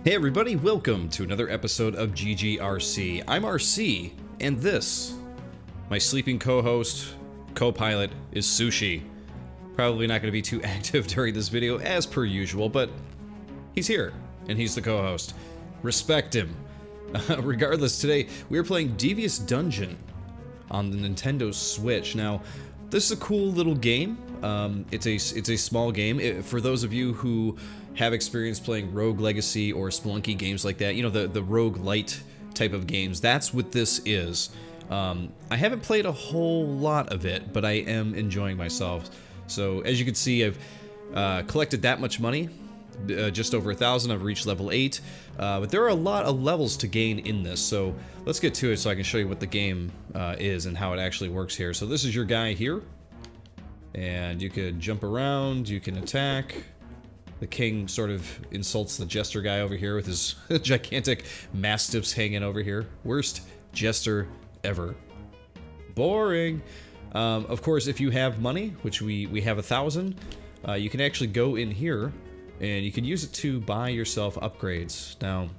Hey everybody, welcome to another episode of GGRC. I'm RC, and this, my sleeping co-host, co-pilot, is Sushi. Probably not going to be too active during this video, as per usual, but he's here, and he's the co-host. Respect him. Regardless, today we are playing Devious Dungeon on the Nintendo Switch. Now, this is a cool little game. It's a small game. For those of you who have experience playing Rogue Legacy or Spelunky games like that, you know, the rogue light type of games, that's what this is. I haven't played a whole lot of it, but I am enjoying myself. So as you can see, I've collected that much money, just over 1,000. I've reached level 8, but there are a lot of levels to gain in this, so let's get to it so I can show you what the game is and how it actually works here. So this is your guy here, and you could jump around, you can attack. The king sort of insults the jester guy over here with his gigantic mastiffs hanging over here. Worst jester ever. Boring. Of course, if you have money, which we have 1,000, you can actually go in here and you can use it to buy yourself upgrades. Now,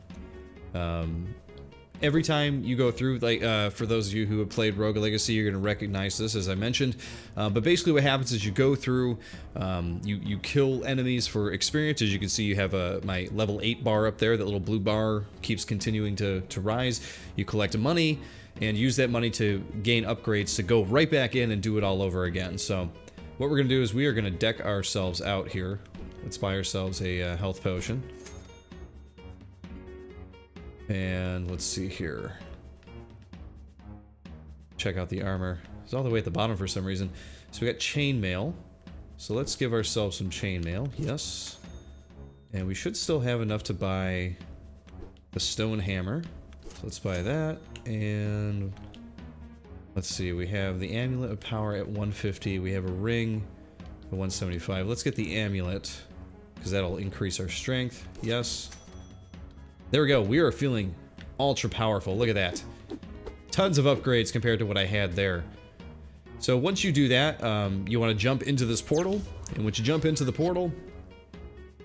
every time you go through, like, for those of you who have played Rogue Legacy, you're going to recognize this, as I mentioned. But basically what happens is you go through, you kill enemies for experience. As you can see, you have my level 8 bar up there. That little blue bar keeps continuing to rise. You collect money and use that money to gain upgrades to go right back in and do it all over again. So what we're going to do is we are going to deck ourselves out here. Let's buy ourselves a health potion. And let's see here. Check out the armor. It's all the way at the bottom for some reason. So we got chainmail. So let's give ourselves some chainmail. Yes. And we should still have enough to buy the stone hammer. So let's buy that. And let's see. We have the amulet of power at 150. We have a ring at 175. Let's get the amulet, because that'll increase our strength. Yes. There we go. We are feeling ultra powerful. Look at that. Tons of upgrades compared to what I had there. So once you do that, you want to jump into this portal. And once you jump into the portal,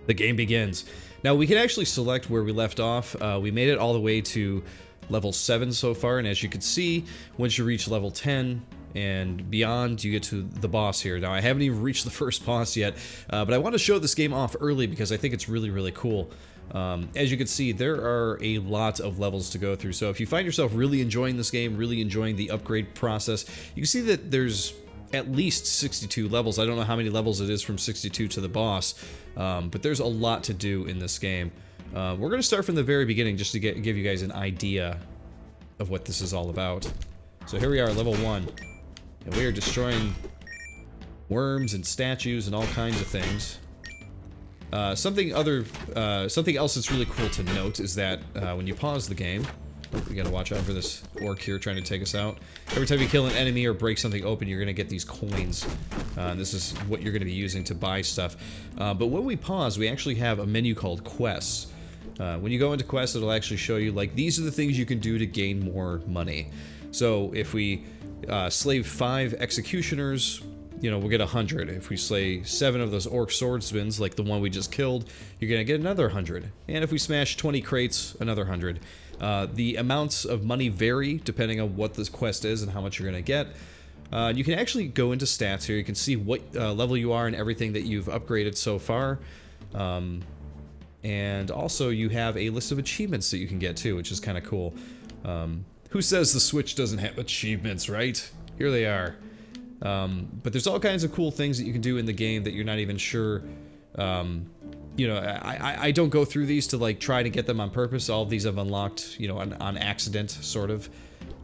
the game begins. Now we can actually select where we left off. We made it all the way to level 7 so far. And as you can see, once you reach level 10 and beyond, you get to the boss here. Now I haven't even reached the first boss yet, but I want to show this game off early because I think it's really, really cool. As you can see, there are a lot of levels to go through, so if you find yourself really enjoying this game, really enjoying the upgrade process, you can see that there's at least 62 levels. I don't know how many levels it is from 62 to the boss, but there's a lot to do in this game. We're going to start from the very beginning just to give you guys an idea of what this is all about. So here we are, level 1, and we are destroying worms and statues and all kinds of things. Something else that's really cool to note is that when you pause the game, we gotta watch out for this orc here trying to take us out. Every time you kill an enemy or break something open, you're gonna get these coins. And this is what you're gonna be using to buy stuff. But when we pause, we actually have a menu called quests. When you go into quests, it'll actually show you, like, these are the things you can do to gain more money. So if we slay 5 executioners, you know, we'll get 100. If we slay 7 of those orc swordsmiths, like the one we just killed, you're gonna get another 100. And if we smash 20 crates, another 100. The amounts of money vary depending on what this quest is and how much you're gonna get. You can actually go into stats here. You can see what level you are and everything that you've upgraded so far. And also you have a list of achievements that you can get too, which is kind of cool. Who says the Switch doesn't have achievements, right? Here they are. But there's all kinds of cool things that you can do in the game that you're not even sure. You know, I don't go through these to, like, try to get them on purpose. All of these I've unlocked, you know, on accident, sort of.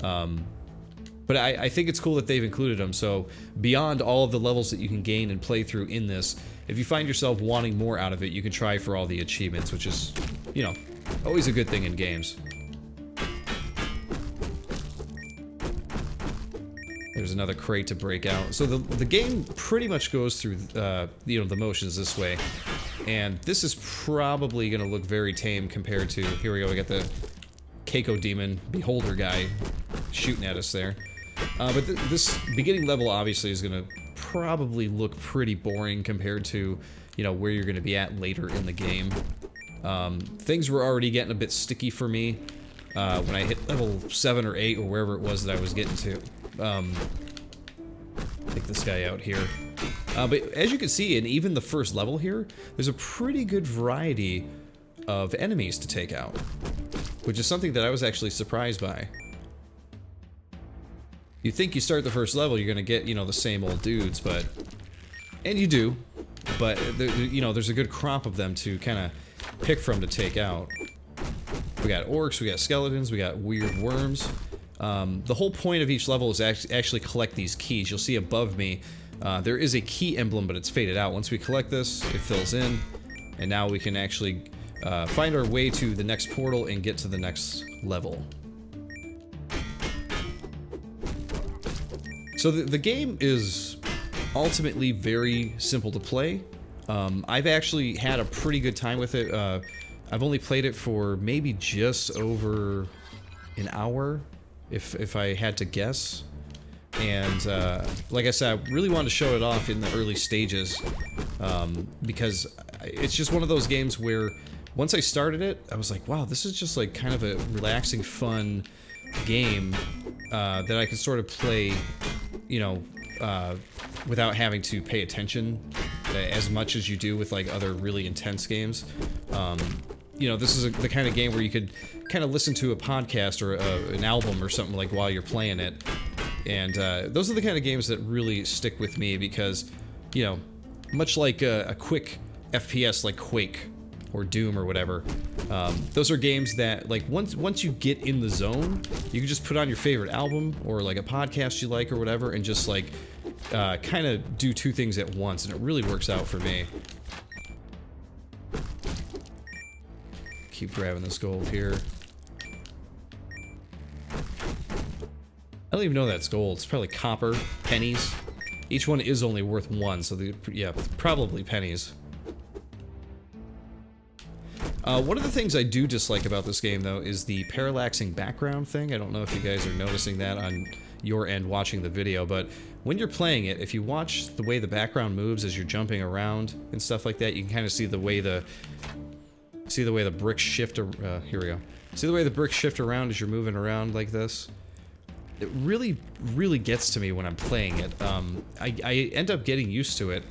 But I think it's cool that they've included them. So beyond all of the levels that you can gain and play through in this, if you find yourself wanting more out of it, you can try for all the achievements, which is, you know, always a good thing in games. There's another crate to break out. So the game pretty much goes through, you know, the motions this way. And this is probably going to look very tame compared to... Here we go, we got the Keiko Demon Beholder guy shooting at us there. But this beginning level obviously is going to probably look pretty boring compared to, you know, where you're going to be at later in the game. Things were already getting a bit sticky for me when I hit level 7 or 8 or wherever it was that I was getting to. Take this guy out here. But as you can see, in even the first level here, there's a pretty good variety of enemies to take out, which is something that I was actually surprised by. You think you start the first level, you're gonna get, you know, the same old dudes, but... And you do, but, you know, there's a good crop of them to kind of pick from to take out. We got orcs, we got skeletons, we got weird worms. The whole point of each level is actually collect these keys. You'll see above me, there is a key emblem, but it's faded out. Once we collect this, it fills in, and now we can actually find our way to the next portal and get to the next level. So the game is ultimately very simple to play. I've actually had a pretty good time with it. I've only played it for maybe just over an hour, if I had to guess. And like I said, I really wanted to show it off in the early stages, because it's just one of those games where once I started it, I was like, wow, this is just like kind of a relaxing, fun game that I can sort of play, you know, without having to pay attention as much as you do with like other really intense games. You know, this is the kind of game where you could kind of listen to a podcast or an album or something like while you're playing it. And those are the kind of games that really stick with me because, you know, much like a quick FPS like Quake or Doom or whatever, those are games that, like, once you get in the zone, you can just put on your favorite album or like a podcast you like or whatever and just like kind of do two things at once, and it really works out for me. Keep grabbing this gold here. I don't even know that's gold. It's probably copper, pennies. Each one is only worth 1, so yeah, probably pennies. One of the things I do dislike about this game, though, is the parallaxing background thing. I don't know if you guys are noticing that on your end watching the video, but when you're playing it, if you watch the way the background moves as you're jumping around and stuff like that, you can kind of see the way the bricks shift. Here we go. See the way the bricks shift around as you're moving around like this? It really, really gets to me when I'm playing it. I end up getting used to it.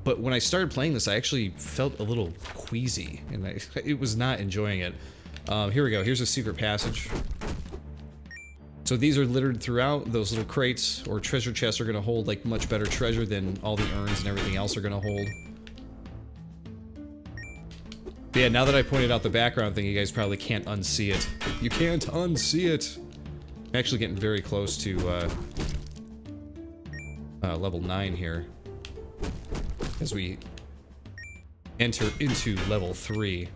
But when I started playing this, I actually felt a little queasy, and it was not enjoying it. Here we go. Here's a secret passage. So these are littered throughout. Those little crates or treasure chests are going to hold like much better treasure than all the urns and everything else are going to hold. But yeah, now that I pointed out the background thing, you guys probably can't unsee it. You can't unsee it. I'm actually getting very close to level 9 here. As we enter into level 3.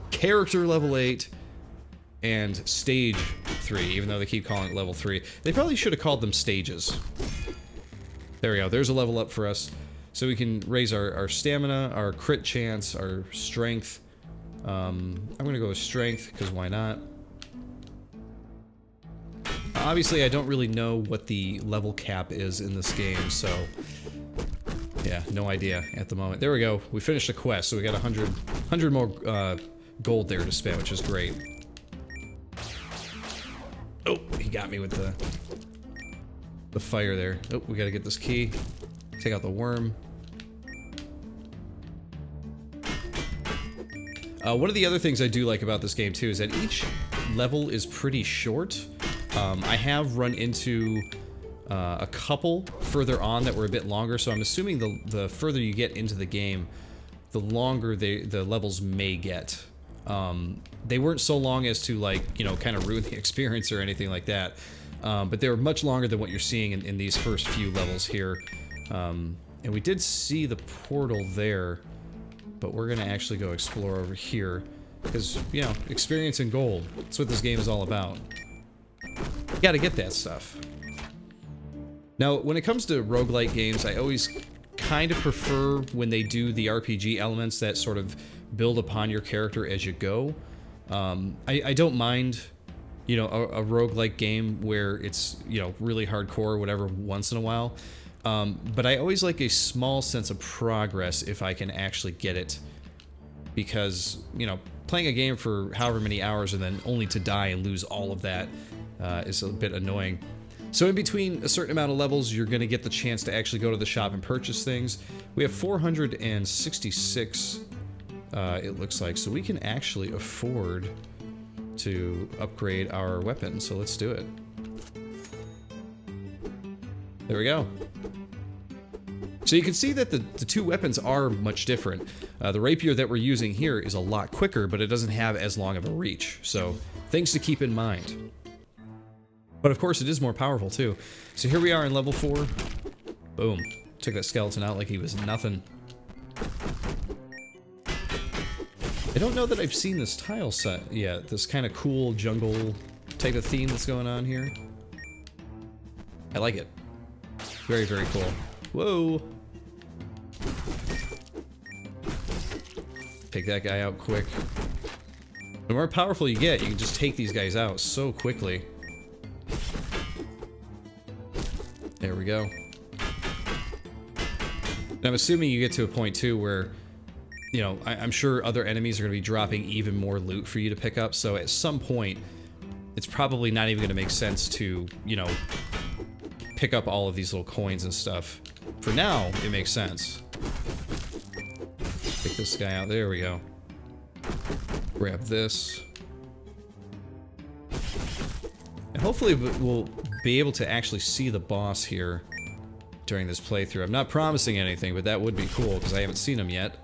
Character level 8 and stage 3, even though they keep calling it level 3. They probably should have called them stages. There we go, there's a level up for us. So we can raise our stamina, our crit chance, our strength. I'm gonna go with strength, because why not? Obviously, I don't really know what the level cap is in this game, so... yeah, no idea at the moment. There we go. We finished the quest, so we got 100 more gold there to spend, which is great. Oh, he got me with the fire there. Oh, we gotta get this key. Take out the worm. One of the other things I do like about this game, too, is that each level is pretty short. I have run into... a couple further on that were a bit longer, so I'm assuming the further you get into the game, the longer the levels may get. They weren't so long as to, like, you know, kind of ruin the experience or anything like that, but they were much longer than what you're seeing in these first few levels here. And we did see the portal there, but we're gonna actually go explore over here, because, you know, experience and gold, that's what this game is all about. You gotta get that stuff. Now, when it comes to roguelike games, I always kind of prefer when they do the RPG elements that sort of build upon your character as you go. I don't mind, you know, a roguelike game where it's, you know, really hardcore or whatever once in a while. But I always like a small sense of progress if I can actually get it because, you know, playing a game for however many hours and then only to die and lose all of that is a bit annoying. So in between a certain amount of levels, you're going to get the chance to actually go to the shop and purchase things. We have 466, it looks like, so we can actually afford to upgrade our weapon, so let's do it. There we go. So you can see that the two weapons are much different. The rapier that we're using here is a lot quicker, but it doesn't have as long of a reach, so things to keep in mind. But of course it is more powerful too. So here we are in level 4. Boom. Took that skeleton out like he was nothing. I don't know that I've seen this tile set yet. This kind of cool jungle type of theme that's going on here. I like it. Very, very cool. Whoa. Take that guy out quick. The more powerful you get, you can just take these guys out so quickly. There we go. And I'm assuming you get to a point too where, you know, I'm sure other enemies are going to be dropping even more loot for you to pick up, so at some point, it's probably not even going to make sense to, you know, pick up all of these little coins and stuff. For now, it makes sense. Pick this guy out. There we go. Grab this. And hopefully we'll be able to actually see the boss here during this playthrough. I'm not promising anything, but that would be cool because I haven't seen him yet.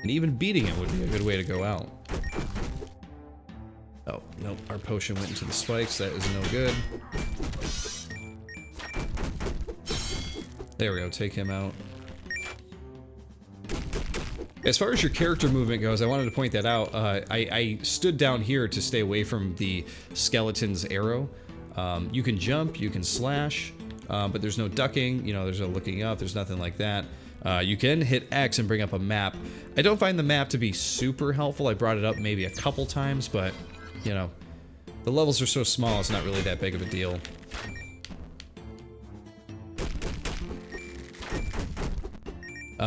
And even beating him would be a good way to go out. Oh, nope, our potion went into the spikes. That is no good. There we go, take him out. As far as your character movement goes, I wanted to point that out. I stood down here to stay away from the skeleton's arrow. You can jump, you can slash, but there's no ducking, you know, there's no looking up, there's nothing like that. You can hit X and bring up a map. I don't find the map to be super helpful. I brought it up maybe a couple times, but, you know, the levels are so small, it's not really that big of a deal.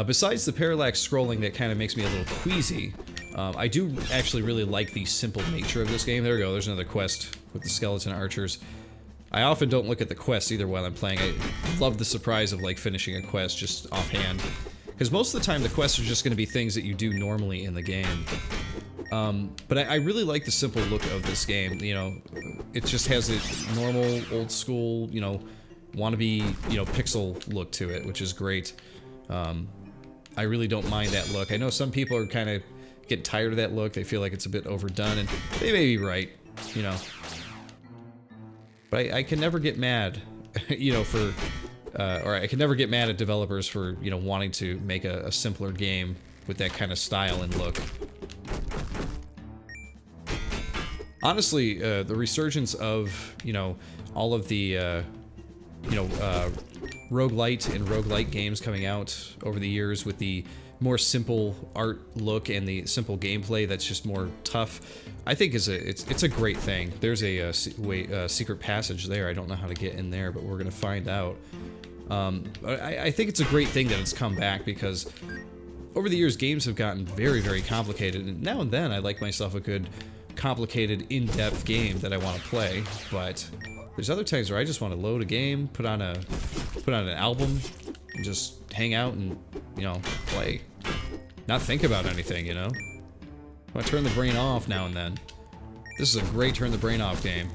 Besides the parallax scrolling that kind of makes me a little queasy, I do actually really like the simple nature of this game. There we go, there's another quest with the skeleton archers. I often don't look at the quests either while I'm playing. I love the surprise of like finishing a quest just offhand. Because most of the time the quests are just going to be things that you do normally in the game. But I really like the simple look of this game. You know, it just has a normal, old school, you know, wannabe, you know, pixel look to it, which is great. I really don't mind that look. I know some people are kind of getting tired of that look. They feel like it's a bit overdone, and they may be right, you know. But I can never get mad, you know, for, or I can never get mad at developers for, you know, wanting to make a simpler game with that kind of style and look. Honestly, the resurgence of, you know, all of the, you know, roguelite and roguelite games coming out over the years with the more simple art look and the simple gameplay that's just more tough, I think it's a great thing. There's a secret passage there. I don't know how to get in there, but we're gonna find out. I think it's a great thing that it's come back because over the years games have gotten very, very complicated, and now and then I like myself a good complicated in-depth game that I want to play, but there's other times where I just want to load a game, put on an album, and just hang out and, you know, play. Not think about anything, you know? I want to turn the brain off now and then. This is a great turn the brain off game.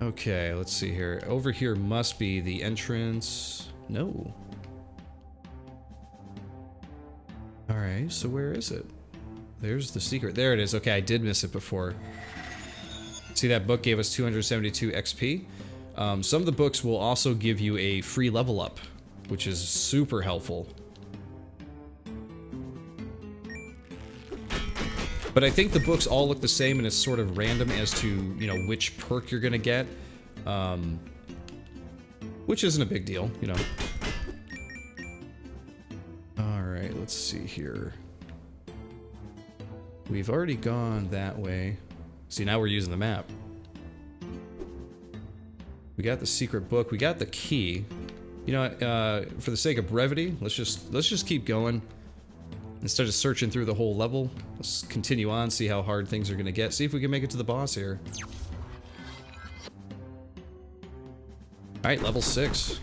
Okay, let's see here. Over here must be the entrance. No. Alright, so where is it? There's the secret. There it is. Okay, I did miss it before. See, that book gave us 272 XP. Some of the books will also give you a free level up, which is super helpful. But I think the books all look the same, and it's sort of random as to, you know, which perk you're gonna get. Which isn't a big deal, you know. Alright, let's see here. We've already gone that way. See, now we're using the map. We got the secret book. We got the key. You know, for the sake of brevity, let's just keep going. Instead of searching through the whole level, let's continue on, see how hard things are gonna get. See if we can make it to the boss here. Alright, level 6.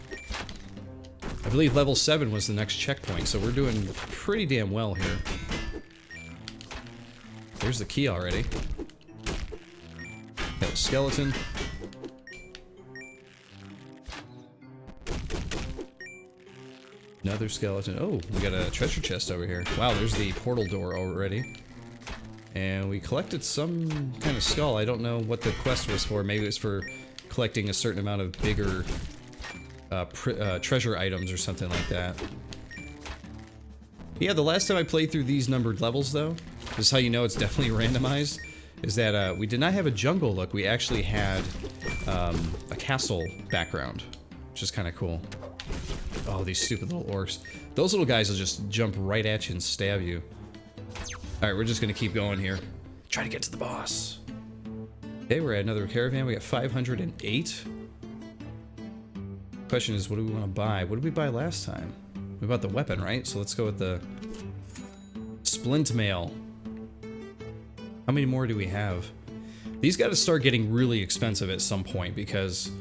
I believe level 7 was the next checkpoint, so we're doing pretty damn well here. There's the key already. Got a skeleton. Another skeleton. Oh, we got a treasure chest over here. Wow, there's the portal door already. And we collected some kind of skull. I don't know what the quest was for. Maybe it was for collecting a certain amount of bigger treasure items or something like that. Yeah, the last time I played through these numbered levels, though, this is how you know it's definitely randomized, is that we did not have a jungle look. We actually had a castle background, which is kind of cool. Oh, these stupid little orcs. Those little guys will just jump right at you and stab you. Alright, we're just gonna keep going here. Try to get to the boss. Okay, we're at another caravan. We got 508. Question is, what do we want to buy? What did we buy last time? We bought the weapon, right? So let's go with the splint mail. How many more do we have? These got to start getting really expensive at some point because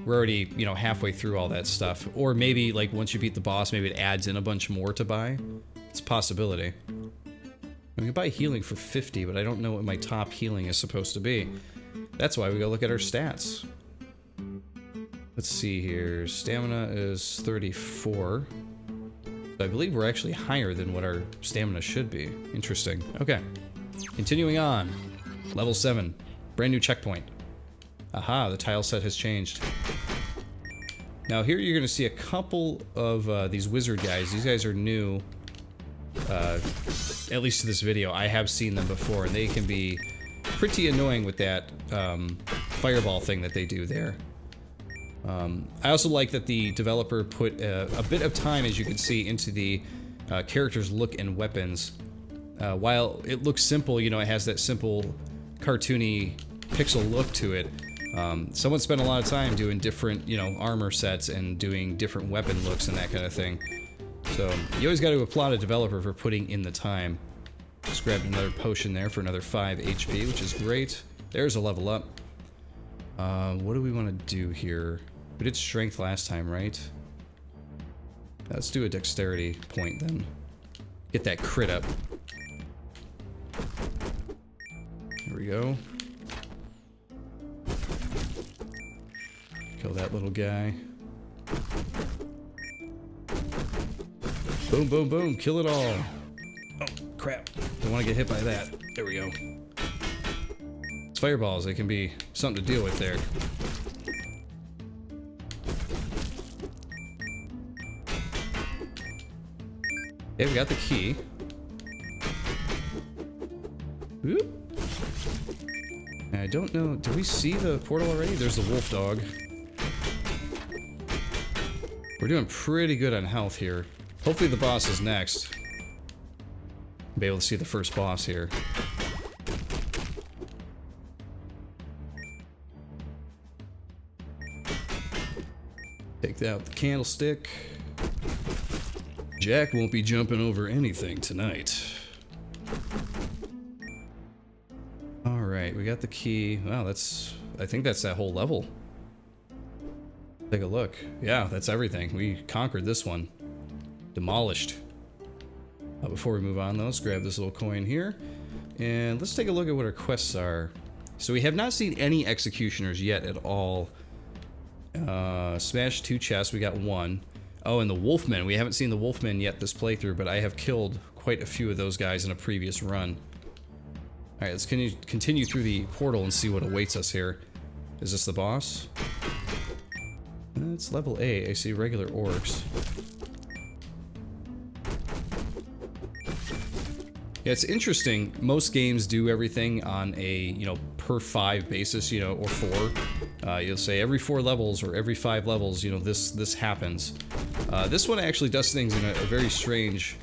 we're already, you know, halfway through all that stuff. Or maybe, like, once you beat the boss, maybe it adds in a bunch more to buy. It's a possibility. We can buy healing for 50, but I don't know what my top healing is supposed to be. That's why we go look at our stats. Let's see here. Stamina is 34. I believe we're actually higher than what our stamina should be. Interesting. Okay. Continuing on. Level 7. Brand new checkpoint. Aha, the tile set has changed. Now here you're going to see a couple of these wizard guys. These guys are new. At least to this video. I have seen them before, and they can be pretty annoying with that fireball thing that they do there. I also like that the developer put a bit of time, as you can see, into the character's look and weapons. While it looks simple, you know, it has that simple cartoony pixel look to it. Someone spent a lot of time doing different, you know, armor sets and doing different weapon looks and that kind of thing. So you always got to applaud a developer for putting in the time. Just grabbed another potion there for another 5 HP, which is great. There's a level up. What do we want to do here? We did strength last time, right? Let's do a dexterity point then. Get that crit up. Here we go. Kill that little guy. Boom, boom, boom. Kill it all. Oh, crap. Don't want to get hit by that. There we go. It's fireballs. They can be something to deal with there. Okay, we got the key. Oop. I don't know. Do we see the portal already? There's the wolf dog. We're doing pretty good on health here. Hopefully the boss is next. Be able to see the first boss here. Take out the candlestick. Jack won't be jumping over anything tonight. Alright, we got the key. Wow, I think that's that whole level. Take a look. Yeah, that's everything. We conquered this one. Demolished. Before we move on though, let's grab this little coin here. And let's take a look at what our quests are. So we have not seen any executioners yet at all. Smash 2 chests, we got 1. Oh, and the wolfmen. We haven't seen the wolfmen yet this playthrough, but I have killed quite a few of those guys in a previous run. Alright, let's continue through the portal and see what awaits us here. Is this the boss? It's level 8. I see regular orcs. Yeah, it's interesting. Most games do everything on a, you know, per 5 basis, you know, or 4. You'll say every 4 levels or every 5 levels, you know, this happens. This one actually does things in a very strange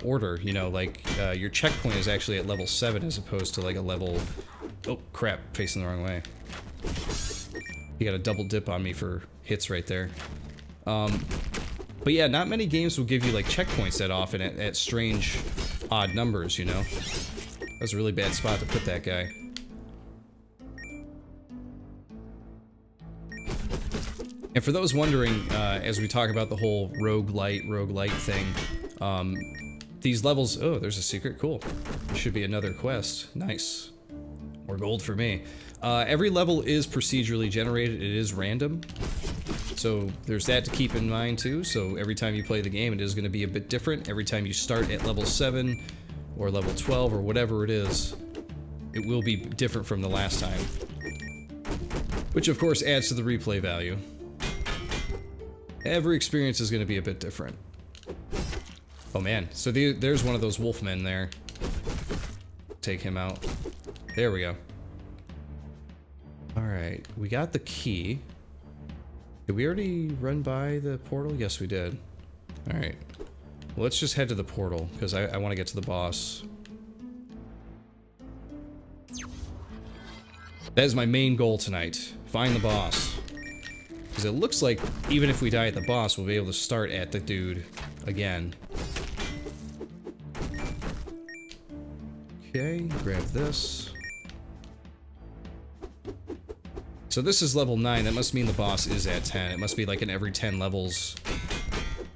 order, you know, like your checkpoint is actually at level 7 as opposed to like a level... Oh, crap, facing the wrong way. You got a double dip on me for hits right there. But yeah, not many games will give you like checkpoints that often at strange, odd numbers, you know? That was a really bad spot to put that guy. And for those wondering, as we talk about the whole roguelite thing, these levels... Oh, there's a secret. Cool. Should be another quest. Nice. More gold for me. Every level is procedurally generated. It is random. So there's that to keep in mind too. So every time you play the game, it is going to be a bit different. Every time you start at level 7 or level 12 or whatever it is, it will be different from the last time. Which of course adds to the replay value. Every experience is going to be a bit different. Oh man, so there's one of those wolfmen there. Take him out. There we go. Alright, we got the key. Did we already run by the portal? Yes, we did. Alright. Well, let's just head to the portal, because I want to get to the boss. That is my main goal tonight. Find the boss. Because it looks like, even if we die at the boss, we'll be able to start at the dude again. Okay, grab this. So this is level 9, that must mean the boss is at 10. It must be like an every 10 levels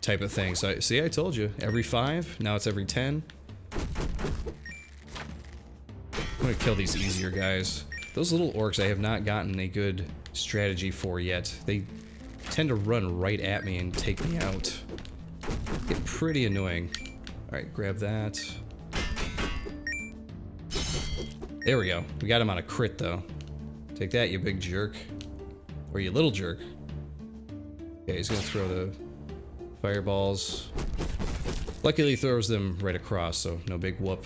type of thing. So, see, I told you. Every 5, now it's every 10. I'm gonna kill these easier guys. Those little orcs I have not gotten a good strategy for yet. They tend to run right at me and take me out. Get pretty annoying. Alright, grab that. There we go. We got him on a crit, though. Take that, you big jerk. Or you little jerk. Okay, he's gonna throw the fireballs. Luckily, he throws them right across, so no big whoop.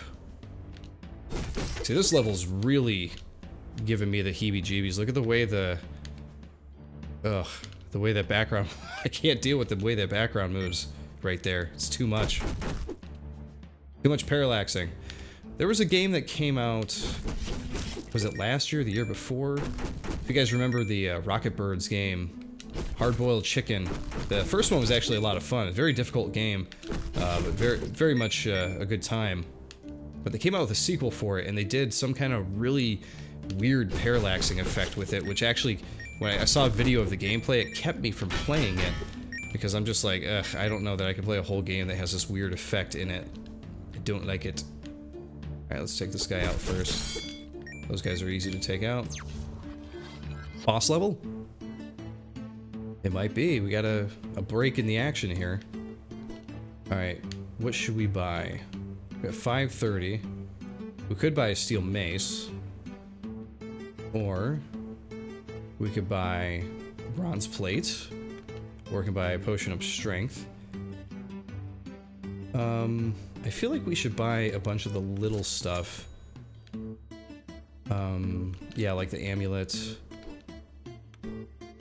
See, this level's really giving me the heebie-jeebies. Look at the way the way that background... I can't deal with the way that background moves right there. It's too much. Too much parallaxing. There was a game that came out... Was it last year or the year before? If you guys remember the Rocket Birds game, Hard-Boiled Chicken. The first one was actually a lot of fun. A very difficult game, but very much a good time. But they came out with a sequel for it, and they did some kind of really weird parallaxing effect with it, which actually, when I saw a video of the gameplay, it kept me from playing it. Because I'm just like, ugh, I don't know that I can play a whole game that has this weird effect in it. I don't like it. Alright, let's take this guy out first. Those guys are easy to take out. Boss level? It might be. We got a break in the action here. Alright, what should we buy? We got 530. We could buy a steel mace. Or we could buy bronze plate. Or we can buy a potion of strength. I feel like we should buy a bunch of the little stuff. Yeah, like the amulet.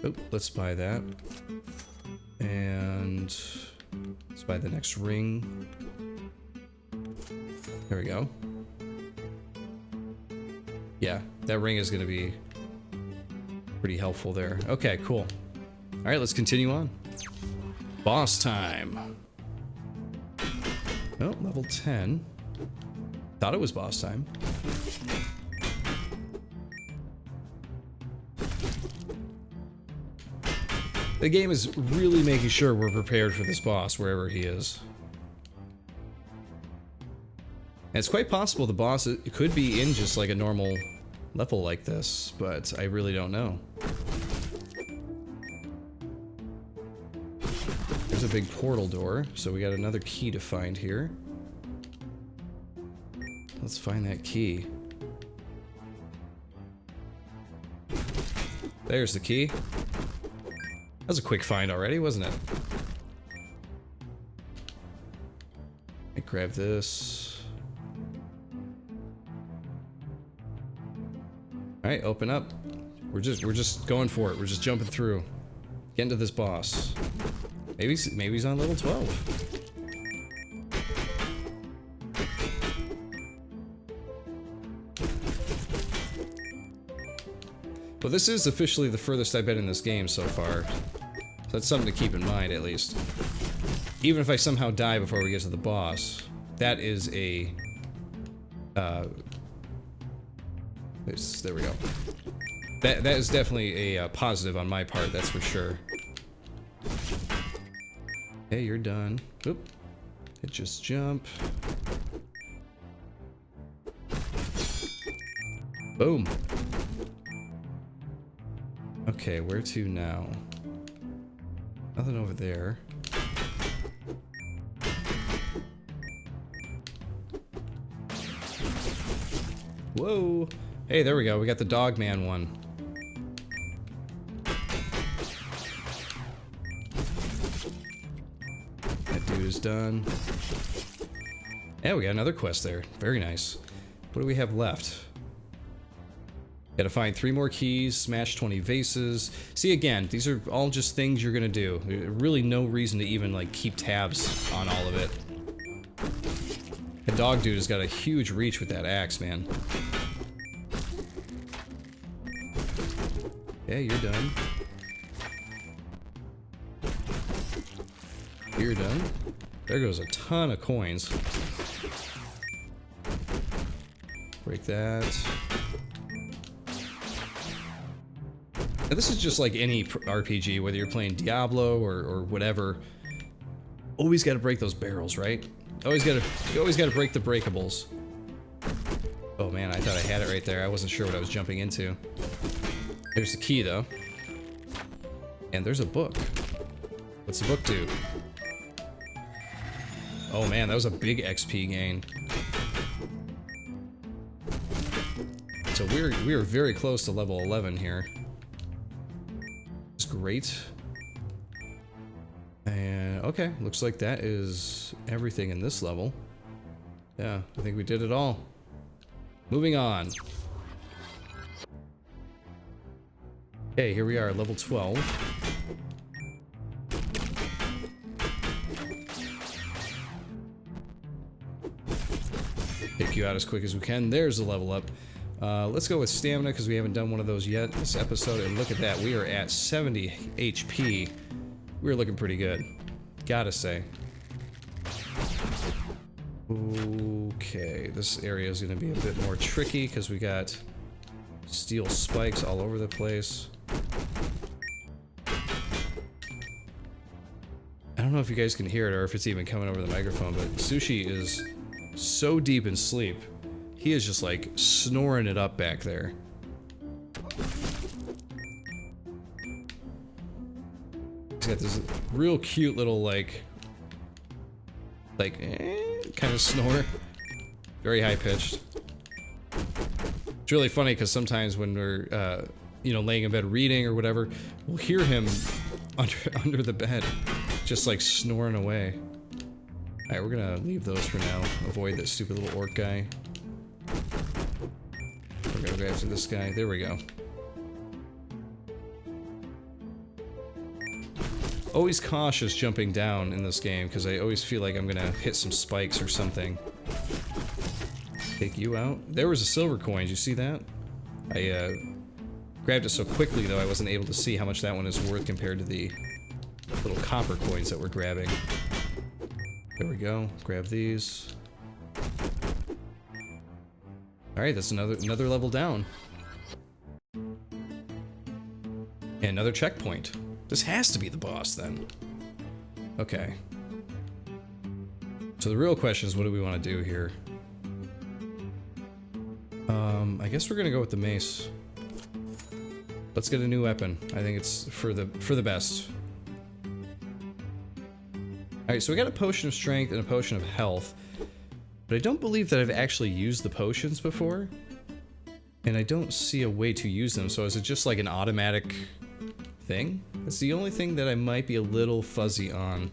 Oh, let's buy that. And let's buy the next ring. There we go. Yeah, that ring is gonna be pretty helpful there. Okay, cool. Alright, let's continue on. Boss time. Oh, level 10. Thought it was boss time. The game is really making sure we're prepared for this boss, wherever he is. And it's quite possible the boss could be in just like a normal level like this, but I really don't know. There's a big portal door, so we got another key to find here. Let's find that key. There's the key. That was a quick find already, wasn't it? I grab this. Alright, open up. We're just going for it. We're just jumping through. Getting to this boss. Maybe he's on level 12. Well, this is officially the furthest I've been in this game so far. That's something to keep in mind, at least. Even if I somehow die before we get to the boss, that is a... there we go. That is definitely a positive on my part, that's for sure. Okay, you're done. Oop. Hit just jump. Boom. Okay, where to now? Nothing over there. Whoa! Hey, there we go. We got the Dog Man one. That dude is done. Yeah, we got another quest there. Very nice. What do we have left? Gotta find 3 more keys, smash 20 vases. See, again, these are all just things you're gonna do. There's really no reason to even, like, keep tabs on all of it. The dog dude has got a huge reach with that axe, man. Yeah, you're done. You're done. There goes a ton of coins. Break that. Now, this is just like any RPG, whether you're playing Diablo or whatever. Always got to break those barrels, right? You always got to break the breakables. Oh man, I thought I had it right there. I wasn't sure what I was jumping into. There's the key though. And there's a book. What's the book do? Oh man, that was a big XP gain. So we are very close to level 11 here. It's great. And okay, looks like that is everything in this level. Yeah, I think we did it all. Moving on. Okay, here we are, level 12. Take you out as quick as we can. There's the level up. Let's go with stamina because we haven't done one of those yet this episode. And look at that, we are at 70 HP. We're looking pretty good, gotta say. Okay, this area is going to be a bit more tricky because we got steel spikes all over the place. I don't know if you guys can hear it or if it's even coming over the microphone, but Sushi is so deep in sleep. He is just like snoring it up back there. He's got this real cute little like kind of snore. Very high pitched. It's really funny because sometimes when we're you know, laying in bed reading or whatever, we'll hear him under the bed, just like snoring away. Alright, we're gonna leave those for now. Avoid that stupid little orc guy. We're gonna go after this guy. There we go. Always cautious jumping down in this game because I always feel like I'm gonna hit some spikes or something. Take you out. There was a silver coin. Did you see that? I grabbed it so quickly though I wasn't able to see how much that one is worth compared to the little copper coins that we're grabbing. There we go. Grab these. Alright, that's another level down. And another checkpoint. This has to be the boss then. Okay. So the real question is, what do we want to do here? I guess we're gonna go with the mace. Let's get a new weapon. I think it's for the best. Alright, so we got a potion of strength and a potion of health. But I don't believe that I've actually used the potions before. And I don't see a way to use them, so is it just like an automatic thing? That's the only thing that I might be a little fuzzy on,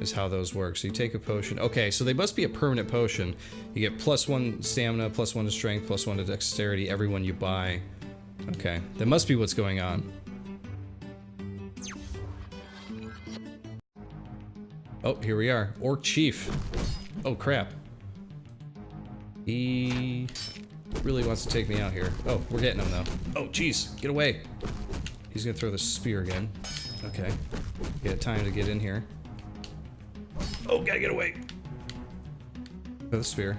is how those work. So you take a potion. Okay, so they must be a permanent potion. You get +1 stamina, +1 to strength, +1 to dexterity every one you buy. Okay, that must be what's going on. Oh, here we are. Orc Chief. Oh, crap. He really wants to take me out here. Oh, we're getting him, though. Oh, jeez. Get away. He's gonna throw the spear again. Okay. Get time to get in here. Oh, gotta get away. Throw the spear.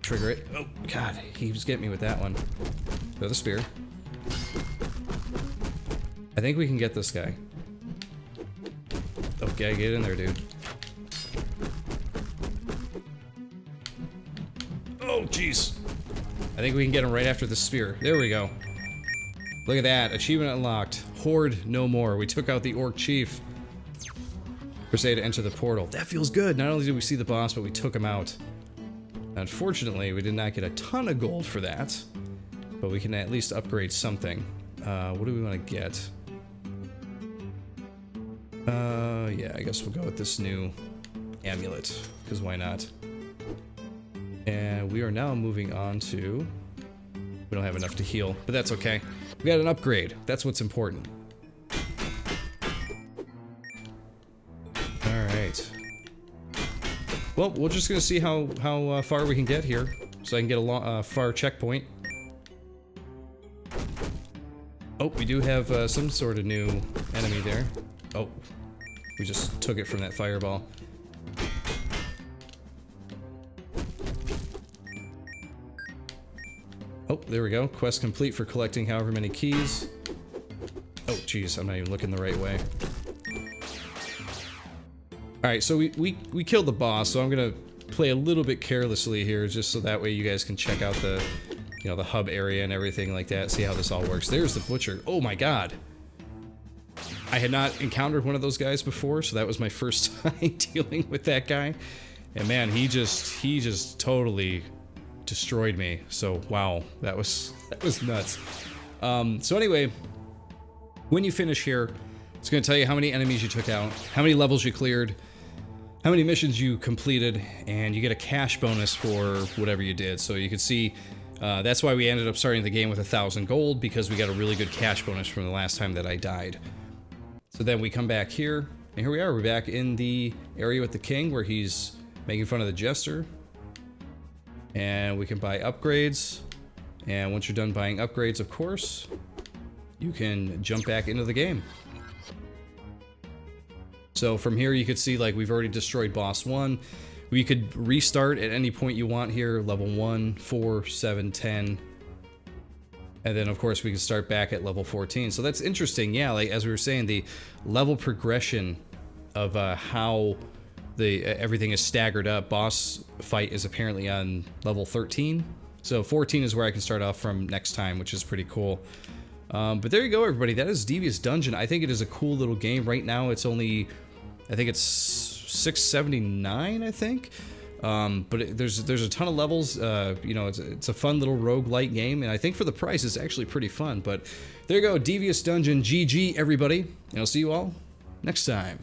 Trigger it. Oh, God. He was getting me with that one. Throw the spear. I think we can get this guy. Okay, get in there, dude. Oh, jeez. I think we can get him right after the spear. There we go. Look at that. Achievement unlocked. Horde no more. We took out the Orc Chief. Crusade to enter the portal. That feels good. Not only did we see the boss, but we took him out. Unfortunately, we did not get a ton of gold for that. But we can at least upgrade something. What do we want to get? Yeah, I guess we'll go with this new amulet. Because why not? And we are now moving on to... We don't have enough to heal, but that's okay. We got an upgrade. That's what's important. Alright. Well, we're just gonna see how far we can get here. So I can get a far checkpoint. Oh, we do have some sort of new enemy there. Oh, we just took it from that fireball. Oh, there we go. Quest complete for collecting however many keys. Oh, jeez, I'm not even looking the right way. Alright, so we killed the boss, so I'm gonna play a little bit carelessly here, just so that way you guys can check out the, you know, the hub area and everything like that, see how this all works. There's the butcher. Oh my god! I had not encountered one of those guys before, so that was my first time dealing with that guy. And man, he just totally destroyed me. So wow, that was nuts. So anyway, when you finish here, it's going to tell you how many enemies you took out, how many levels you cleared, how many missions you completed, and you get a cash bonus for whatever you did. So you can see that's why we ended up starting the game with 1,000 gold, because we got a really good cash bonus from the last time that I died. So then we come back here, and here we are. We're back in the area with the king where he's making fun of the jester. And we can buy upgrades. And once you're done buying upgrades, of course, you can jump back into the game. So from here you could see, like, we've already destroyed boss 1. We could restart at any point you want here, level 1, 4, 7, 10. And then of course we can start back at level 14. So that's interesting, yeah, like as we were saying, the level progression of how everything is staggered up. Boss fight is apparently on level 13. So 14 is where I can start off from next time, which is pretty cool. But there you go, everybody. That is Devious Dungeon. I think it is a cool little game. Right now it's only, I think it's $6.79, I think. But there's a ton of levels. You know, it's a fun little roguelite game, and I think for the price it's actually pretty fun. But there you go, Devious Dungeon. GG, everybody. And I'll see you all next time.